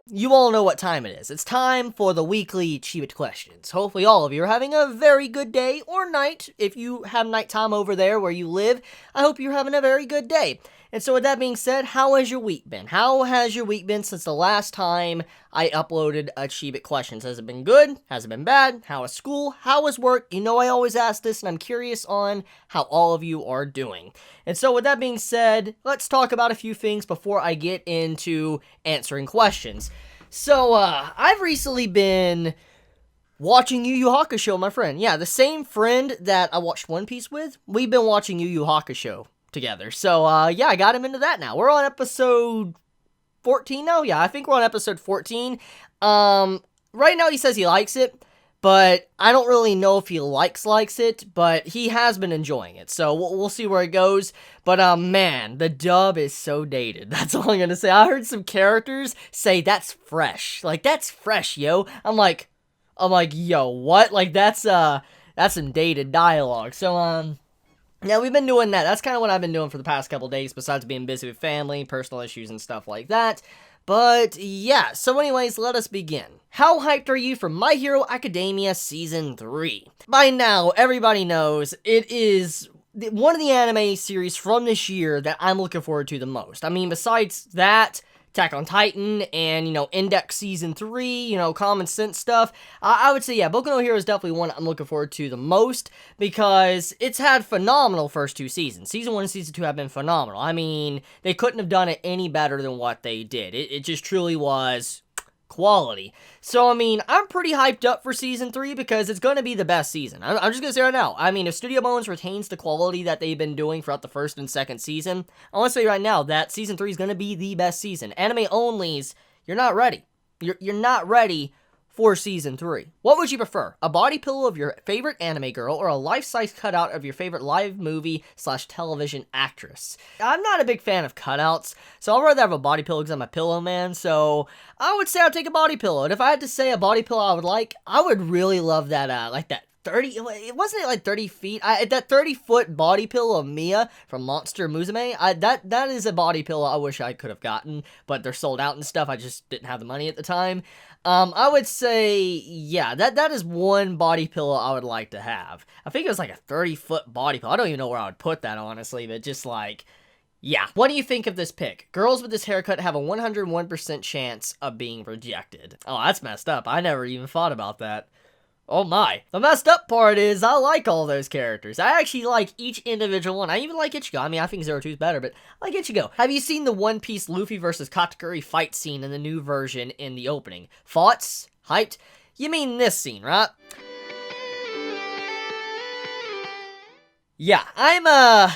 You all know what time it is. It's time for the weekly Chibit questions. Hopefully all of you are having a very good day or night. If you have nighttime over there where you live, I hope you're having a very good day. And so with that being said, how has your week been? How has your week been since the last time I uploaded a Chibit questions? Has it been good? Has it been bad? How is school? How is work? You know I always ask this, and I'm curious on how all of you are doing. And so with that being said, let's talk about a few things before I get into answering questions. So, I've recently been watching Yu Yu Hakusho, my friend. Yeah, the same friend that I watched One Piece with, we've been watching Yu Yu Hakusho together. So, yeah, I got him into that now. We're on episode 14 now? Yeah, I think we're on episode 14. Right now he says he likes it, but I don't really know if he likes it, but he has been enjoying it, so we'll see where it goes. But, man, the dub is so dated. That's all I'm gonna say. I heard some characters say, that's fresh. Like, that's fresh, yo. I'm like, yo, what? Like, that's some dated dialogue. So, yeah, we've been doing that. That's kind of what I've been doing for the past couple days, besides being busy with family, personal issues, and stuff like that. But, yeah, so anyways, let us begin. How hyped are you for My Hero Academia Season 3? By now, everybody knows it is one of the anime series from this year that I'm looking forward to the most. I mean, besides that, Attack on Titan, and, Index Season 3, Common Sense stuff, I would say, yeah, Boku no Hero is definitely one I'm looking forward to the most, because it's had phenomenal first two seasons. Season 1 and Season 2 have been phenomenal. I mean, they couldn't have done it any better than what they did. It just truly was quality. So, I mean, I'm pretty hyped up for Season 3 because it's going to be the best season. I'm just going to say right now, I mean, if Studio Bones retains the quality that they've been doing throughout the first and second season, I want to say right now that Season 3 is going to be the best season. Anime onlys, you're not ready. You're not ready for Season 3. What would you prefer? A body pillow of your favorite anime girl or a life-size cutout of your favorite live movie/television actress? I'm not a big fan of cutouts, so I'd rather have a body pillow because I'm a pillow man, so I would say I'd take a body pillow. And if I had to say a body pillow I would really love that, like that 30, it wasn't it like 30 feet? That 30-foot body pillow of Mia from Monster Musume, that is a body pillow I wish I could have gotten, but they're sold out and stuff, I just didn't have the money at the time. I would say, yeah, that is one body pillow I would like to have. I think it was like a 30-foot body pillow. I don't even know where I would put that, honestly, but just like, yeah. What do you think of this pick? Girls with this haircut have a 101% chance of being rejected. Oh, that's messed up. I never even thought about that. Oh my. The messed up part is, I like all those characters. I actually like each individual one. I even like Ichigo. I mean, I think Zero Two is better, but I like Ichigo. Have you seen the One Piece Luffy versus Katakuri fight scene in the new version in the opening? Thoughts? Hyped? You mean this scene, right? Yeah, I'm,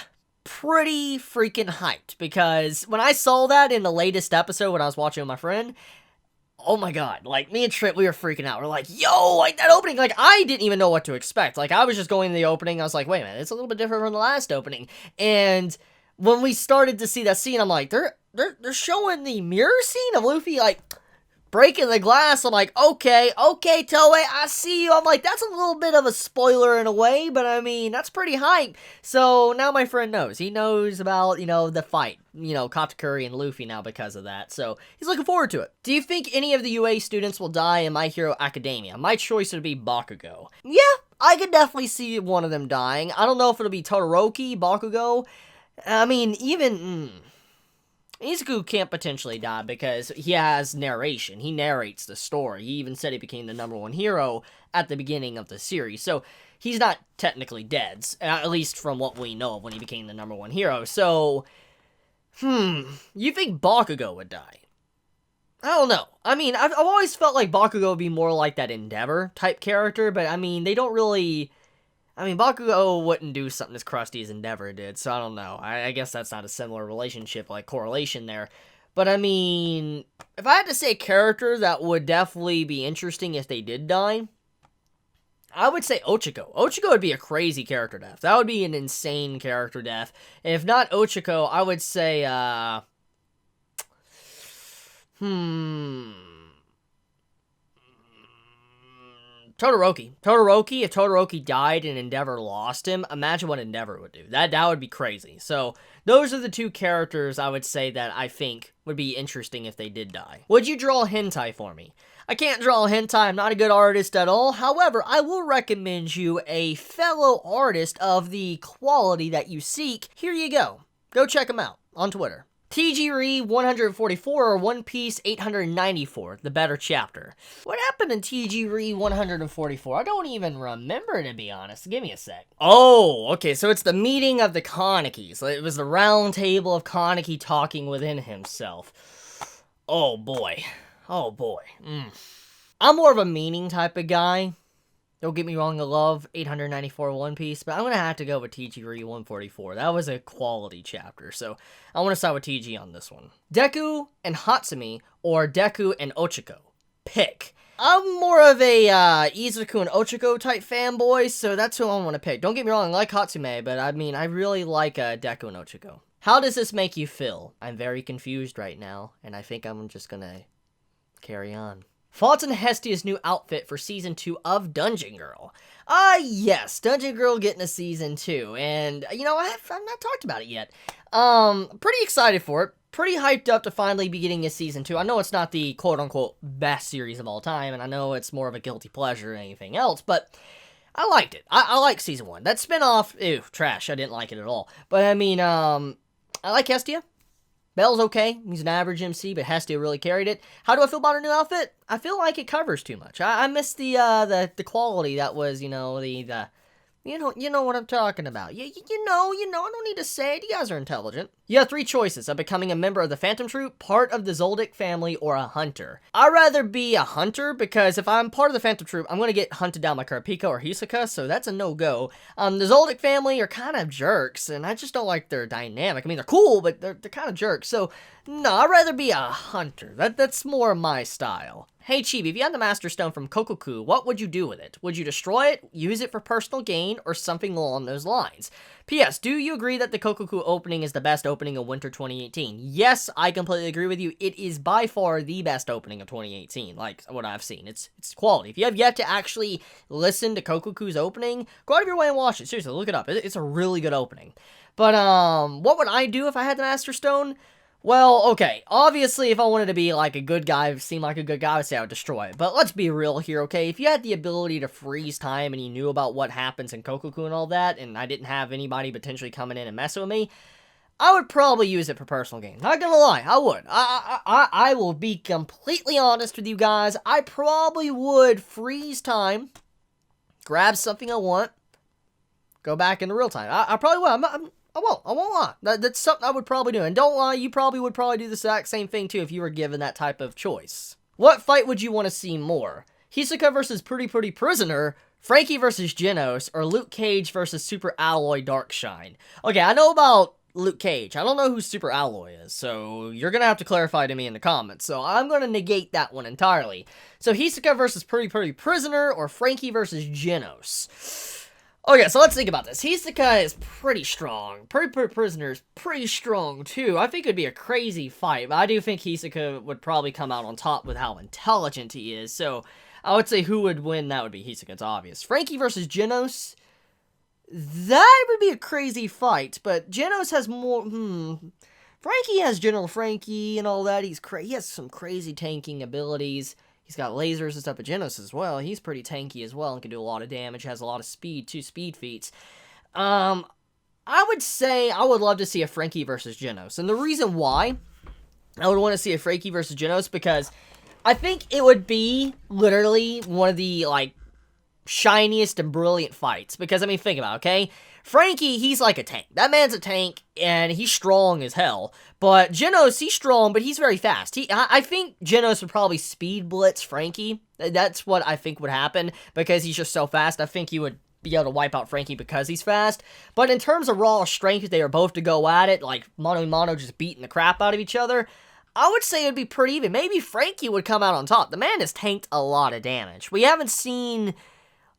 pretty freaking hyped, because when I saw that in the latest episode when I was watching with my friend, oh my god, like, me and Trip, we were freaking out. We're like, yo, like, that opening, like, I didn't even know what to expect. Like, I was just going to the opening, I was like, wait a minute, it's a little bit different from the last opening. And when we started to see that scene, I'm like, they're showing the mirror scene of Luffy, like, breaking the glass. I'm like, okay, Toei, I see you. I'm like, that's a little bit of a spoiler in a way, but I mean, that's pretty hype. So now my friend knows. He knows about, the fight, Katakuri and Luffy now because of that. So he's looking forward to it. Do you think any of the UA students will die in My Hero Academia? My choice would be Bakugo. Yeah, I could definitely see one of them dying. I don't know if it'll be Todoroki, Bakugo. I mean, even... Izuku can't potentially die because he has narration. He narrates the story. He even said he became the #1 hero at the beginning of the series. So he's not technically dead, at least from what we know of when he became the #1 hero. So, you think Bakugo would die? I don't know. I mean, I've always felt like Bakugo would be more like that Endeavor type character, but I mean, they don't really... I mean, Bakugo wouldn't do something as crusty as Endeavor did, so I don't know. I guess that's not a similar relationship, like correlation there. But I mean, if I had to say a character that would definitely be interesting if they did die, I would say Ochako. Ochako would be a crazy character death. That would be an insane character death. If not Ochako, I would say, Todoroki. Todoroki, if Todoroki died and Endeavor lost him, imagine what Endeavor would do. That would be crazy. So, those are the two characters I would say that I think would be interesting if they did die. Would you draw a hentai for me? I can't draw a hentai, I'm not a good artist at all. However, I will recommend you a fellow artist of the quality that you seek. Here you go. Go check him out on Twitter. TGRE 144 or One Piece 894, the better chapter. What happened in TGRE 144? I don't even remember, to be honest. Give me a sec. Oh, okay, so it's the meeting of the Kanekis. It was the round table of Kaneki talking within himself. Oh boy. Oh boy. I'm more of a meaning type of guy. Don't get me wrong, I love 894 One Piece, but I'm going to have to go with TGRE 144. That was a quality chapter, so I want to start with TG on this one. Deku and Hatsumi, or Deku and Ochiko. Pick. I'm more of a Izuku and Ochiko type fanboy, so that's who I want to pick. Don't get me wrong, I like Hatsume, but I mean, I really like Deku and Ochiko. How does this make you feel? I'm very confused right now, and I think I'm just going to carry on. Thoughts on Hestia's new outfit for Season 2 of Dungeon Girl? Yes, Dungeon Girl getting a Season 2, and, you know, I've not talked about it yet. Pretty excited for it, pretty hyped up to finally be getting a Season 2. I know it's not the quote-unquote best series of all time, and I know it's more of a guilty pleasure than anything else, but I liked it. I like Season 1. That spin-off, ew, trash, I didn't like it at all. But, I mean, I like Hestia. Bell's okay. He's an average MC, but Hestia really carried it. How do I feel about her new outfit? I feel like it covers too much. I miss the quality that was, you know, you know what I'm talking about. You know, I don't need to say it. You guys are intelligent. You have three choices of becoming a member of the Phantom Troupe, part of the Zoldyck family, or a hunter. I'd rather be a hunter, because if I'm part of the Phantom Troupe, I'm going to get hunted down by Kurapika or Hisoka, so that's a no-go. The Zoldyck family are kind of jerks, and I just don't like their dynamic. I mean, they're cool, but they're kind of jerks, so no, I'd rather be a hunter. That's more my style. Hey Chibi, if you had the Master Stone from Kokoku, what would you do with it? Would you destroy it, use it for personal gain, or something along those lines? P.S. Do you agree that the Kokoku opening is the best opening of Winter 2018? Yes, I completely agree with you. It is by far the best opening of 2018, like what I've seen. It's quality. If you have yet to actually listen to Kokoku's opening, go out of your way and watch it. Seriously, look it up. It's a really good opening. But, what would I do if I had the Master Stone? Well, okay, obviously if I wanted to be like a good guy, seem like a good guy, I would say I would destroy it. But let's be real here, okay? If you had the ability to freeze time and you knew about what happens in Kokoku and all that, and I didn't have anybody potentially coming in and messing with me, I would probably use it for personal gain. Not gonna lie, I would. I will be completely honest with you guys. I probably would freeze time, grab something I want, go back into real time. I probably would. I won't lie. That's something I would probably do. And don't lie, you probably would do the exact same thing too if you were given that type of choice. What fight would you want to see more? Hisoka versus Puri Prisoner, Franky versus Genos, or Luke Cage versus superalloy darkshine? Okay, I know about Luke Cage. I don't know who superalloy is, so you're going to have to clarify to me in the comments. So I'm going to negate that one entirely. So Hisoka versus Puri Prisoner, or Franky versus Genos? Okay, so let's think about this. Hisoka is pretty strong. Puri Prisoner is pretty strong, too. I think it would be a crazy fight, but I do think Hisoka would probably come out on top with how intelligent he is, so I would say who would win, that would be Hisoka, it's obvious. Franky versus Genos, that would be a crazy fight, but Genos has more, Franky has General Franky and all that. He has some crazy tanking abilities. He's got lasers and stuff, but Genos as well. He's pretty tanky as well and can do a lot of damage, has a lot of speed, 2 speed feats. I would say I would love to see a Franky versus Genos. And the reason why I would want to see a Franky versus Genos, because I think it would be literally one of the, like, shiniest and brilliant fights. Because, I mean, think about it, okay? Franky, he's like a tank. That man's a tank, and he's strong as hell. But Genos, he's strong, but he's very fast. I think Genos would probably speed blitz Franky. That's what I think would happen, because he's just so fast. I think he would be able to wipe out Franky because he's fast. But in terms of raw strength, if they were both to go at it, like mono just beating the crap out of each other, I would say it'd be pretty even. Maybe Franky would come out on top. The man has tanked a lot of damage. We haven't seen,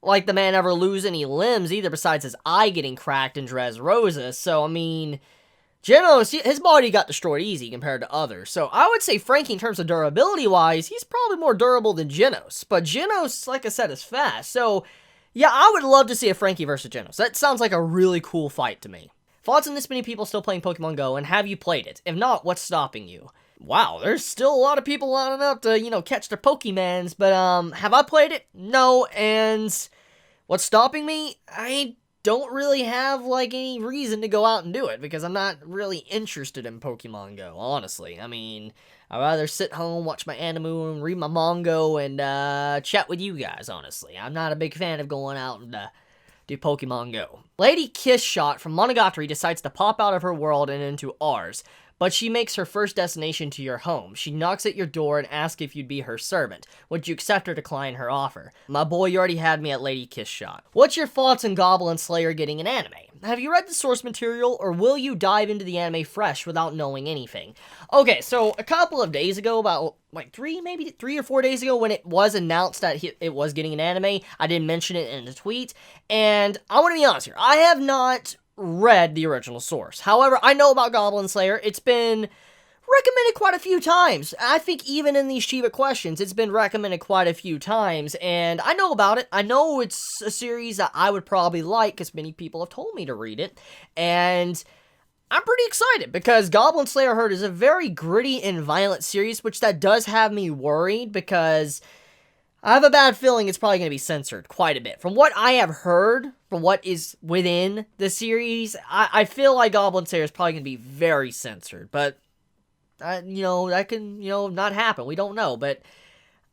like, the man ever lose any limbs either, besides his eye getting cracked in Dressrosa. So, I mean, Genos, his body got destroyed easy compared to others, so I would say Franky, in terms of durability-wise, he's probably more durable than Genos, but Genos, like I said, is fast, so yeah, I would love to see a Franky versus Genos. That sounds like a really cool fight to me. Thoughts on this many people still playing Pokemon Go, and have you played it? If not, what's stopping you? Wow, there's still a lot of people lining up to, catch their Pokemans, but, have I played it? No, and what's stopping me? I don't really have, any reason to go out and do it, because I'm not really interested in Pokemon Go, honestly. I mean, I'd rather sit home, watch my anime, and read my manga, and, chat with you guys, honestly. I'm not a big fan of going out and, do Pokemon Go. Lady Kiss Shot from Monogatari decides to pop out of her world and into ours, but she makes her first destination to your home. She knocks at your door and asks if you'd be her servant. Would you accept or decline her offer? My boy, you already had me at Lady Kiss Shot. What's your thoughts on Goblin Slayer getting an anime? Have you read the source material, or will you dive into the anime fresh without knowing anything? Okay, so a couple of days ago, about maybe 3 or 4 days ago, when it was announced that it was getting an anime, I did mention it in a tweet, and I want to be honest here, I have not read the original source. However, I know about Goblin Slayer. It's been recommended quite a few times. I think even in these Chibi questions, it's been recommended quite a few times, and I know about it. I know it's a series that I would probably like, because many people have told me to read it, and I'm pretty excited, because Goblin Slayer Heard is a very gritty and violent series, which that does have me worried, because I have a bad feeling it's probably going to be censored quite a bit. From what I have heard, from what is within the series, I feel like Goblin Slayer is probably going to be very censored. But, that can, not happen. We don't know. But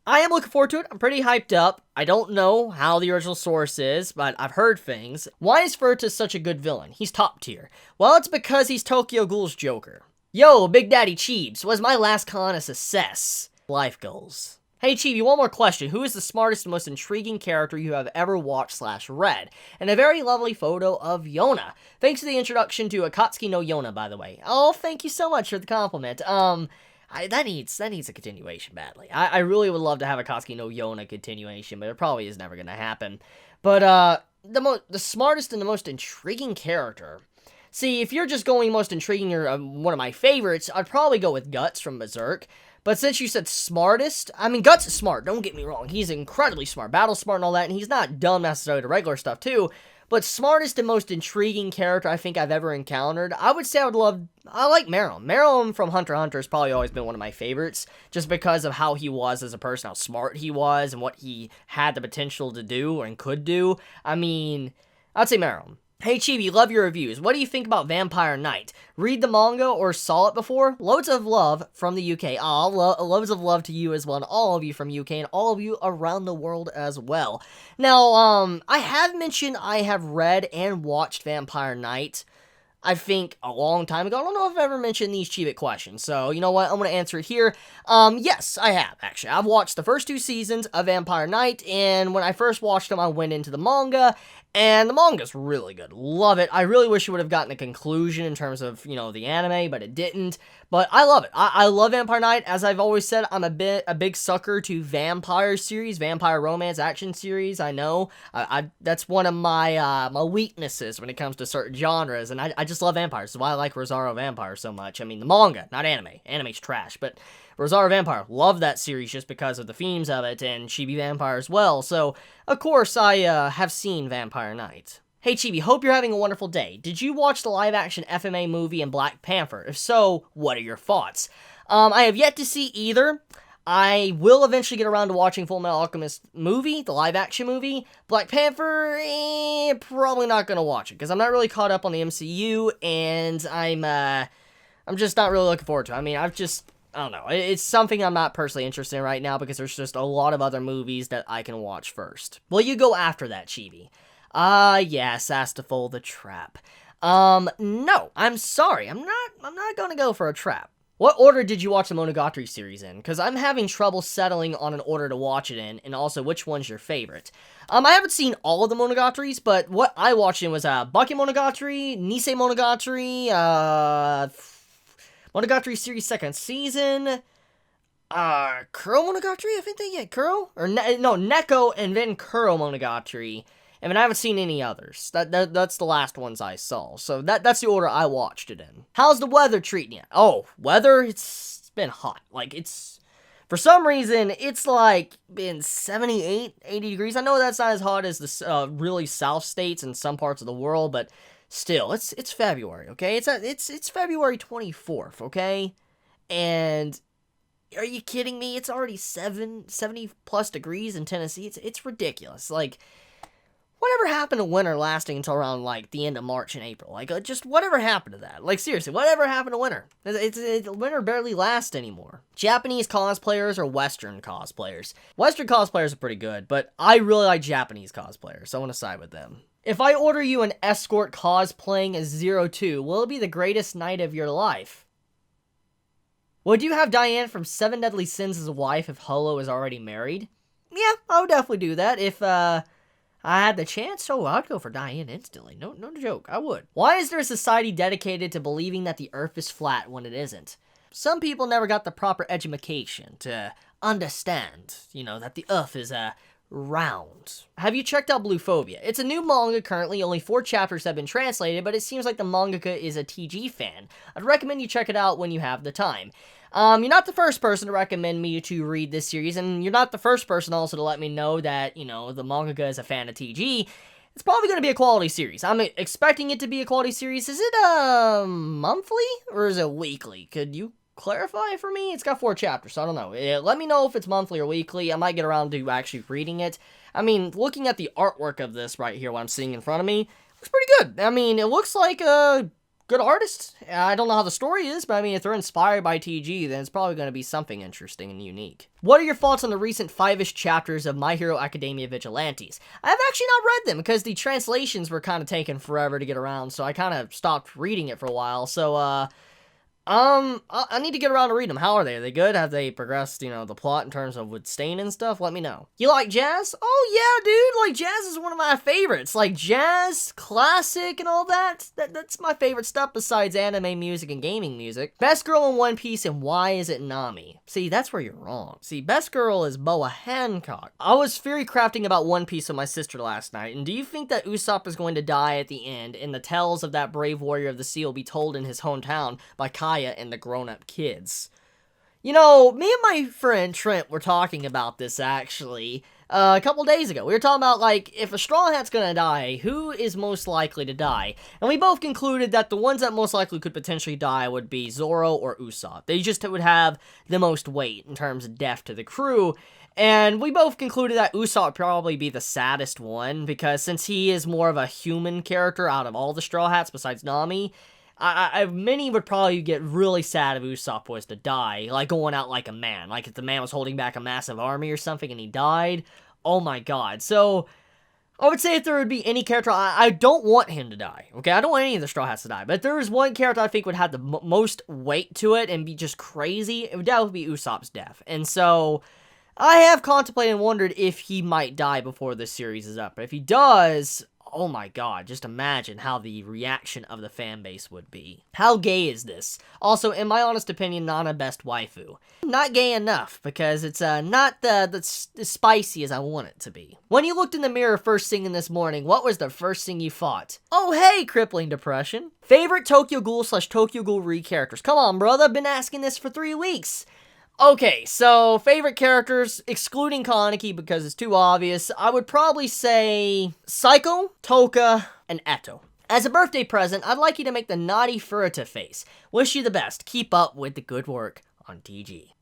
I am looking forward to it. I'm pretty hyped up. I don't know how the original source is, but I've heard things. Why is Furtus such a good villain? He's top tier. Well, it's because he's Tokyo Ghoul's Joker. Yo, Big Daddy Cheebs, was my last con a success? Life goals. Hey Chibi, one more question. Who is the smartest and most intriguing character you have ever watched/read? And a very lovely photo of Yona. Thanks for the introduction to Akatsuki no Yona, by the way. Oh, thank you so much for the compliment. That needs a continuation badly. I really would love to have Akatsuki no Yona continuation, but it probably is never gonna happen. But the smartest and the most intriguing character. See, if you're just going most intriguing or one of my favorites, I'd probably go with Guts from Berserk. But since you said smartest, I mean, Guts is smart, don't get me wrong. He's incredibly smart, battle smart and all that, and he's not dumb necessarily to regular stuff too. But smartest and most intriguing character I think I've ever encountered, I would say I like Meruem. Meruem from Hunter x Hunter has probably always been one of my favorites, just because of how he was as a person, how smart he was, and what he had the potential to do and could do. I mean, I'd say Meruem. Hey Chibi, love your reviews. What do you think about Vampire Knight? Read the manga or saw it before? Loads of love from the UK. Aw, loads of love to you as well, and all of you from UK, and all of you around the world as well. Now, I have mentioned I have read and watched Vampire Knight, I think, a long time ago. I don't know if I've ever mentioned these Chibit questions, so you know what, I'm going to answer it here. Yes, I have, actually. I've watched the first 2 seasons of Vampire Knight, and when I first watched them, I went into the manga, and the manga's really good. Love it. I really wish it would have gotten a conclusion in terms of, the anime, but it didn't. But I love it. I love Vampire Knight. As I've always said, I'm a big sucker to vampire series, vampire romance action series. I know. That's one of my my weaknesses when it comes to certain genres, and I just love vampires. That's why I like Rosario Vampire so much. I mean, the manga, not anime. Anime's trash, but Rosario Vampire, love that series just because of the themes of it, and Chibi Vampire as well, so, of course, I have seen Vampire Knight. Hey Chibi, hope you're having a wonderful day. Did you watch the live-action FMA movie and Black Panther? If so, what are your thoughts? I have yet to see either. I will eventually get around to watching Full Metal Alchemist movie, the live-action movie. Black Panther, probably not gonna watch it, because I'm not really caught up on the MCU, and I'm just not really looking forward to it. I mean, I don't know. It's something I'm not personally interested in right now because there's just a lot of other movies that I can watch first. Will you go after that, Chibi? Yes, Astafol the Trap. No, I'm sorry. I'm not gonna go for a trap. What order did you watch the Monogatari series in? Because I'm having trouble settling on an order to watch it in, and also which one's your favorite. I haven't seen all of the Monogataris, but what I watched in was, Baki Monogatari, Nisei Monogatari, Monogatari series 2nd season, Kuro Monogatari, I think Kuro? Or, no, Neko, and then Kuro Monogatari. I mean, I haven't seen any others. That's the last ones I saw. So that's the order I watched it in. How's the weather treating you? Oh, weather? It's been hot. Like, for some reason, it's like been 78, 80 degrees. I know that's not as hot as the really south states in some parts of the world, but still, it's February, okay? It's February 24th, okay? And are you kidding me? It's already 70 plus degrees in Tennessee. It's ridiculous. Like, whatever happened to winter lasting until around, like, the end of March and April? Like, just whatever happened to that? Like, seriously, whatever happened to winter? Winter barely lasts anymore. Japanese cosplayers or Western cosplayers? Western cosplayers are pretty good, but I really like Japanese cosplayers, so I want to side with them. If I order you an escort cosplaying as 02, will it be the greatest night of your life? Would you have Diane from Seven Deadly Sins as a wife if Holo is already married? Yeah, I would definitely do that if, I had the chance. Oh, I'd go for Diane instantly. No joke, I would. Why is there a society dedicated to believing that the Earth is flat when it isn't? Some people never got the proper education to understand, that the Earth is, round. Have you checked out Blue Phobia? It's a new manga currently, only 4 chapters have been translated, but it seems like the mangaka is a TG fan. I'd recommend you check it out when you have the time. You're not the first person to recommend me to read this series, and you're not the first person also to let me know that, the mangaka is a fan of TG. It's probably going to be a quality series. I'm expecting it to be a quality series. Is it, monthly, or is it weekly? Could you clarify for me? It's got 4 chapters, so I don't know. Let me know if it's monthly or weekly. I might get around to actually reading it. I mean, looking at the artwork of this right here, what I'm seeing in front of me, looks pretty good. I mean, it looks like a good artist. I don't know how the story is, but I mean, if they're inspired by TG, then it's probably going to be something interesting and unique. What are your thoughts on the recent 5-ish chapters of My Hero Academia Vigilantes? I have actually not read them because the translations were kind of taking forever to get around, so I kind of stopped reading it for a while. So, I need to get around to read them. How are they? Are they good? Have they progressed, the plot in terms of with Stain and stuff? Let me know. You like jazz? Oh, yeah, dude. Like, jazz is one of my favorites. Like, jazz, classic, and all that. That's my favorite stuff besides anime music and gaming music. Best girl in One Piece, and why is it Nami? See, that's where you're wrong. See, best girl is Boa Hancock. I was theory crafting about One Piece with my sister last night, and do you think that Usopp is going to die at the end, and the tales of that brave warrior of the sea will be told in his hometown by Kai and the grown-up kids? Me and my friend Trent were talking about this actually a couple days ago. We were talking about, like, if a Straw Hat's gonna die, who is most likely to die? And we both concluded that the ones that most likely could potentially die would be Zoro or Usopp. They just would have the most weight in terms of death to the crew. And we both concluded that Usopp would probably be the saddest one, because since he is more of a human character out of all the Straw Hats besides Nami, many would probably get really sad if Usopp was to die, like going out like a man. Like if the man was holding back a massive army or something and he died. Oh my god. So, I would say if there would be any character, I don't want him to die, okay? I don't want any of the Straw Hats to die, but if there is one character I think would have the most weight to it and be just crazy, it would definitely be Usopp's death. And so, I have contemplated and wondered if he might die before this series is up. But if he does, oh my god, just imagine how the reaction of the fan base would be. How gay is this? Also, in my honest opinion, Nana best waifu. Not gay enough, because it's not as spicy as I want it to be. When you looked in the mirror first thing in this morning, what was the first thing you thought? Oh hey, crippling depression. Favorite Tokyo Ghoul / Tokyo Ghoul Re characters? Come on, brother, I've been asking this for 3 weeks. Okay, so favorite characters, excluding Kaneki because it's too obvious, I would probably say Psycho, Toka, and Eto. As a birthday present, I'd like you to make the naughty Furita face. Wish you the best. Keep up with the good work on TG.